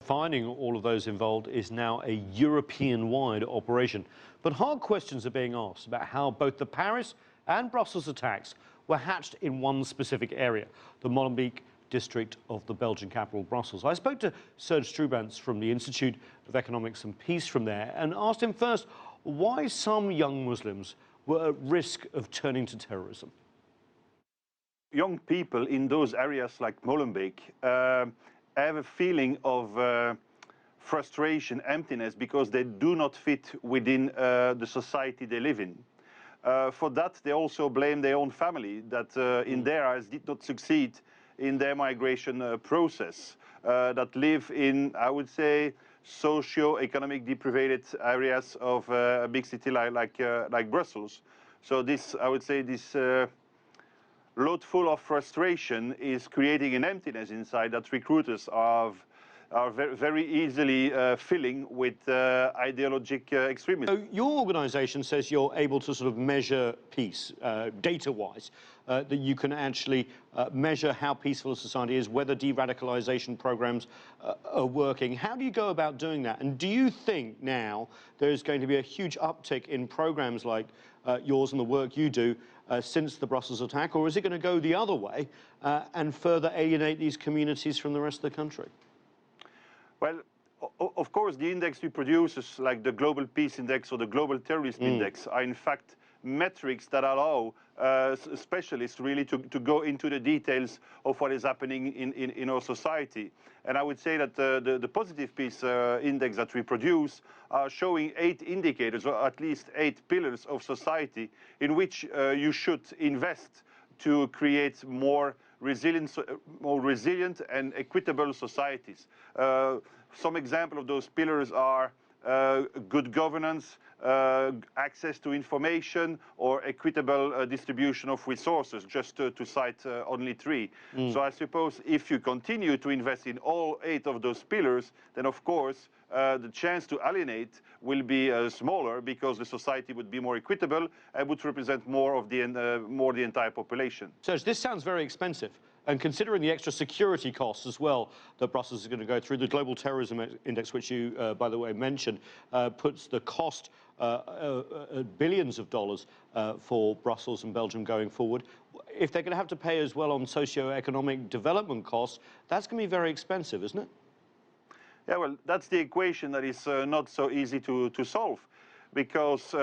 Finding all of those involved is now a European-wide operation. But hard questions are being asked about how both the Paris and Brussels attacks were hatched in one specific area, the Molenbeek district of the Belgian capital, Brussels. I spoke to Serge Stroobants from the Institute of Economics and Peace from there and asked him first why some young Muslims were at risk of turning to terrorism. Young people in those areas like Molenbeek have a feeling of frustration, emptiness, because they do not fit within the society they live in. For that, they also blame their own family that in their eyes did not succeed in their migration process, that live in, I would say, socio-economic deprived areas of a big city like Brussels. So this, I would say, this load full of frustration is creating an emptiness inside that recruiters are very easily filling with ideologic extremism. So your organisation says you're able to sort of measure peace, data-wise, that you can actually measure how peaceful a society is, whether de-radicalisation programmes are working. How do you go about doing that? And do you think now there's going to be a huge uptick in programmes like yours and the work you do since the Brussels attack, or is it going to go the other way and further alienate these communities from the rest of the country? Well, of course, the index we produce, like the Global Peace Index or the Global Terrorism Index, are in fact metrics that allow specialists really to go into the details of what is happening in our society. And I would say that the Positive Peace Index that we produce are showing 8 indicators, or at least 8 pillars of society in which you should invest to create more resilient and equitable societies. Some examples of those pillars are good governance, access to information, or equitable distribution of resources, just to cite only 3. So I suppose if you continue to invest in all 8 of those pillars, then of course the chance to alienate will be smaller, because the society would be more equitable and would represent more of the entire population. Serge, this sounds very expensive. And considering the extra security costs as well that Brussels is going to go through, the Global Terrorism Index, which you, by the way, mentioned, puts the cost billions of dollars for Brussels and Belgium going forward. If they're going to have to pay as well on socio-economic development costs, that's going to be very expensive, isn't it? Yeah, well, that's the equation that is not so easy to solve, because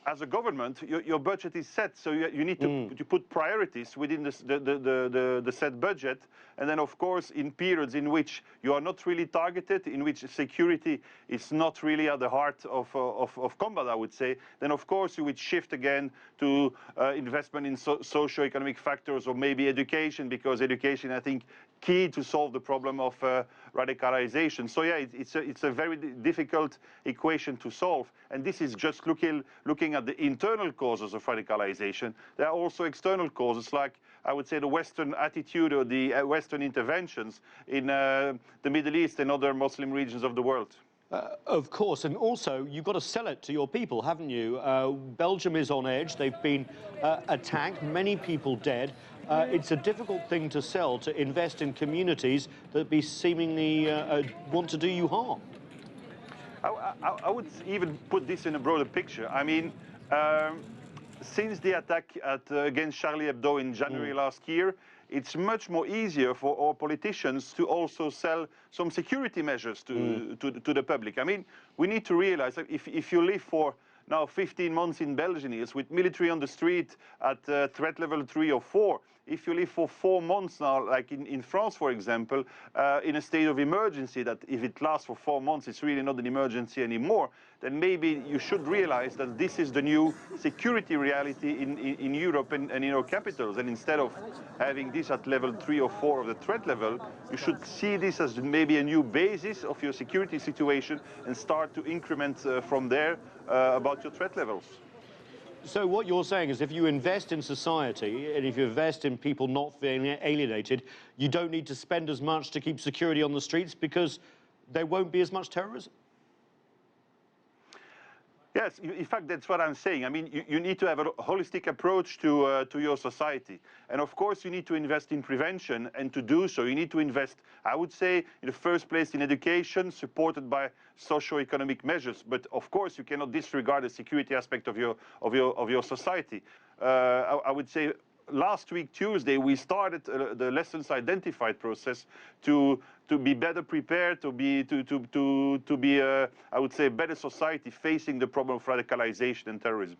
as a government, your budget is set, so you need to put priorities within the set budget. And then, of course, in periods in which you are not really targeted, in which security is not really at the heart of combat, I would say, then, of course, you would shift again to investment in socio-economic factors, or maybe education, because education, I think, key to solve the problem of radicalization. So yeah, it's a very difficult equation to solve, and this is just looking at the internal causes of radicalization. There are also external causes, like I would say the Western attitude or the Western interventions in the Middle East and other Muslim regions of the world. Of course, and also you've got to sell it to your people, haven't you? Belgium is on edge. They've been attacked, many people dead. It's a difficult thing to sell, to invest in communities that be seemingly want to do you harm. I would even put this in a broader picture. I mean, since the attack against Charlie Hebdo in January last year, it's much more easier for our politicians to also sell some security measures to the public. I mean, we need to realize that if you live for now 15 months in Belgium is with military on the street at threat level 3 or 4. If you live for 4 months now, like in France, for example, in a state of emergency, that if it lasts for 4 months, it's really not an emergency anymore, then maybe you should realize that this is the new security reality in Europe and in our capitals. And instead of having this at level 3 or 4 of the threat level, you should see this as maybe a new basis of your security situation and start to increment from there about your threat levels. So what you're saying is if you invest in society and if you invest in people not being alienated, you don't need to spend as much to keep security on the streets because there won't be as much terrorism? Yes, in fact, that's what I'm saying. I mean, you need to have a holistic approach to your society. And of course, you need to invest in prevention. And to do so, you need to invest, I would say, in the first place, in education, supported by socio-economic measures. But of course, you cannot disregard the security aspect of your society. I would say, last week, Tuesday, we started the lessons identified process to be better prepared, to be, I would say, a better society facing the problem of radicalization and terrorism.